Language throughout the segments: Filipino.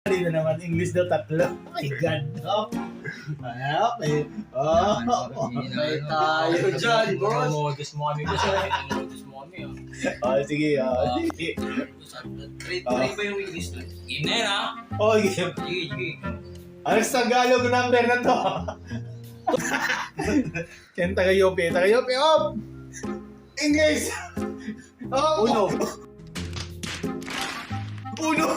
Dito naman, English daw tatlo. Oh my God. Okay. Okay tayo dyan, boss. Modus mo kami boss. Modus mo kami. Sige. Sige. Grade 3 ba yung English doon? Game na yan ha. Oh, game. Sige. Ano sa Tagalog number na to? Yan, taga-Yope. Taga-Yope, op! English! Oh, Uno. Uno!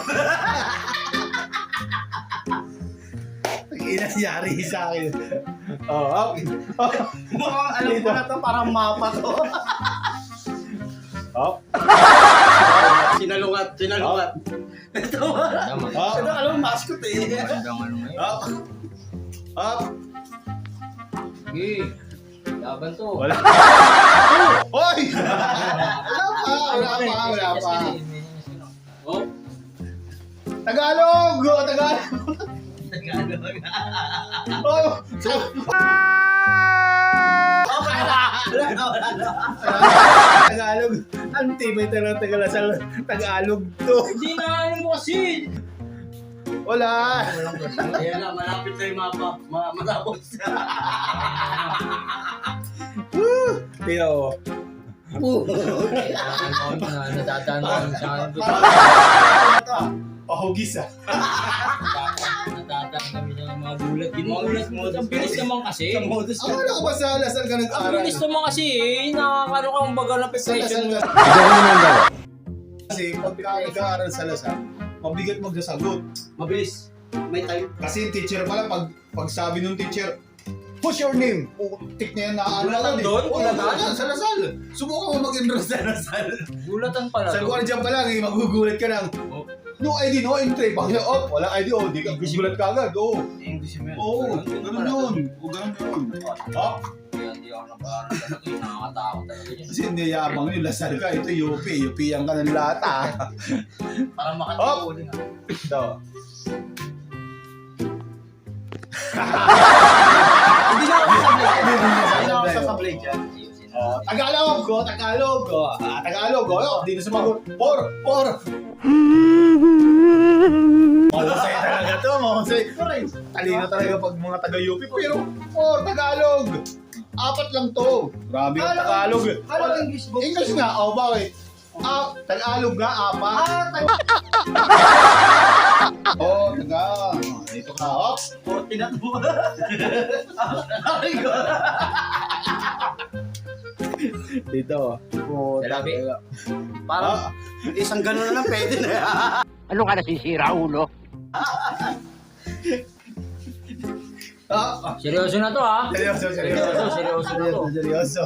Inasyari sa akin. Oh, okay. Mukhang alam ko na to, parang mapa to. Oh. Sinalungat. Ito. Oh. Ito alam mo, mascot eh. Magandang ano ngayon. Up! Up! Sige. Laban to. Wala. Hoy! Wala pa. Oh. Tagalog! Oh! Tagalog. Ang tibay talaga Tagalog to. Hindi na ano mo kasi. Wala. Ayan na, malapit na yung mapa. Matapos. Tiyo. Natadaan ko sa akin. Pahugis ah. Natadaan kami ng mga gulat. Ginugulat mo. Ang bilis naman kasi. Ano ka ba sa Lasal ka Ang nag-aral? bilis naman kasi eh. Nakakano kang baga ng preparation mo. Kasi pagka nag-aaral sa Lasal, mabigat magsasagot. Mabilis. May time. Kasi yung teacher pala, pag sabi ng teacher, what's your name? Tik niya yan na Bulatan doon? Bulatan sa Lasal. Subukan mo mag-enroll sa Lasal. Gulatan pala. Sa guardian pa lang, magugulat ka lang. No ID, no entry. Bakit walang ID, di ka gugulat ka agad. English mo yan. Ganun yun. Ganun yun. Hindi ako nag-aaral talaga. Nakakatakot talaga yun. Kasi hindi yabang yun, Lasal ka. Ito UP. UP ang ka ng lata. Para makatulong nga. Ito. Hindi na ako sasablay. Hindi na ako sasablay dyan. Tagalog. Tagalog. Dito sumagot. Por. Mahusay talaga to. Mahusay. Talino talaga pag mga taga-UP. Pero, Tagalog. 4 lang to. Grabe ang Tagalog. Kala English book. English nga. Bakit? Tagalog nga, 4. Taga. Dito ka. 40 na to. Dito. Dalabi. Parang isang gano'n na lang pwede na. Ano ka nasisira, ulo? Seryoso na to ha. Seryoso. Seryoso na to. Seryoso.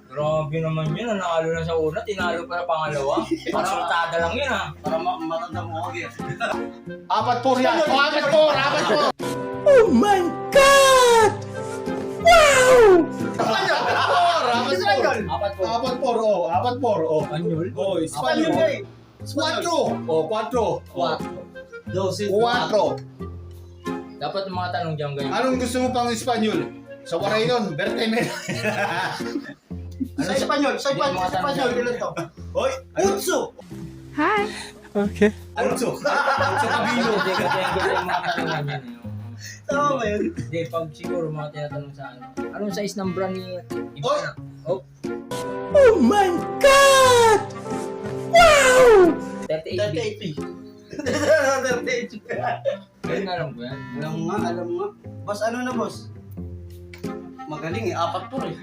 Grabe naman yun, nanalo na sa una, tinalo pa sa pangalawa. Konsultada lang yun ah. Para matanda mo ako yan. 4-4 yan. 4-4. Oh my God! Wow! 4-4. 4-4. 4-4. Panyol? Oh, Espanyol Espanyol. ka eh. 4. Oh, 4. 4. Dapat yung mga tanong dyan ganyan. Anong gusto mo pang Espanyol? Sa waray nun, Bertemer. Sa Espanyol, ilan to? Hoy, Utso! Alonso. Sa Cabino. Hindi kasi yung mga tanongan yan. Tama ba yun? Hindi, pag siguro mga tinatanong sa ano. Anong size ng brand ni iba Oy! na? Oh, Oh my God! Wow! 38. 38. Ganyan alam ko yan. Alam mo nga. Boss, ano na boss? Magaling eh, 4 eh.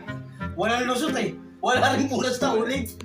Walang lusot eh. Wala rin punas na ulit.